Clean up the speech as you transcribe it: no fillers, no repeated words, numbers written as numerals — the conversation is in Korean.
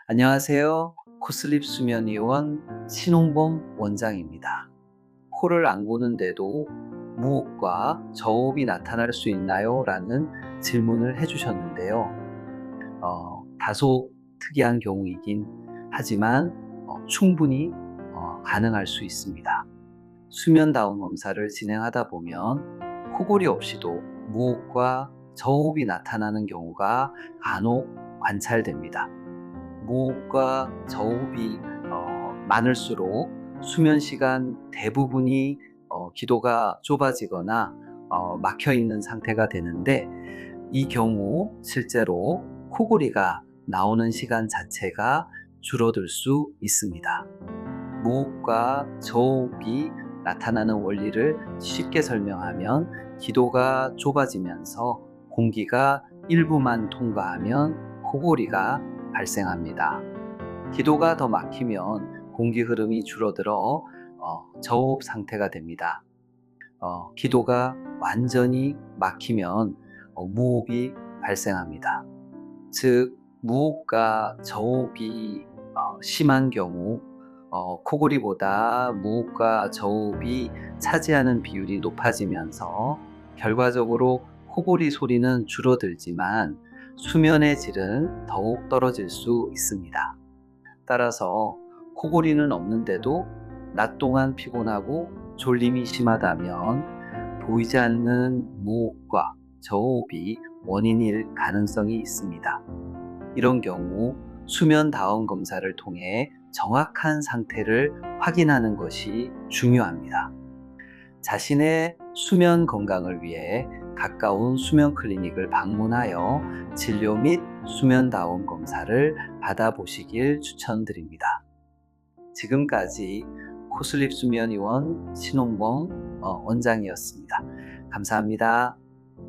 안녕하세요. 코슬립 수면의원 신홍범 원장입니다. 코를 안 고는데도 무호흡과 저호흡이 나타날 수 있나요? 라는 질문을 해주셨는데요. 다소 특이한 경우이긴 하지만 충분히 가능할 수 있습니다. 수면다운 검사를 진행하다 보면 코골이 없이도 무호흡과 저호흡이 나타나는 경우가 간혹 관찰됩니다. 무호흡과 저호흡이 많을수록 수면 시간 대부분이 기도가 좁아지거나 막혀 있는 상태가 되는데, 이 경우 실제로 코골이가 나오는 시간 자체가 줄어들 수 있습니다. 무호흡과 저호흡이 나타나는 원리를 쉽게 설명하면, 기도가 좁아지면서 공기가 일부만 통과하면 코골이가 발생합니다. 기도가 더 막히면 공기 흐름이 줄어들어 저호흡 상태가 됩니다. 기도가 완전히 막히면 무호흡이 발생합니다. 즉, 무호흡과 저호흡이 심한 경우 코골이보다 무호흡과 저호흡이 차지하는 비율이 높아지면서 결과적으로 코골이 소리는 줄어들지만 수면의 질은 더욱 떨어질 수 있습니다. 따라서 코골이는 없는데도 낮 동안 피곤하고 졸림이 심하다면 보이지 않는 무호흡과 저호흡이 원인일 가능성이 있습니다. 이런 경우 수면 다운 검사를 통해 정확한 상태를 확인하는 것이 중요합니다. 자신의 수면 건강을 위해 가까운 수면 클리닉을 방문하여 진료 및 수면 다운 검사를 받아보시길 추천드립니다. 지금까지 코슬립 수면의원 신홍범 원장이었습니다. 감사합니다.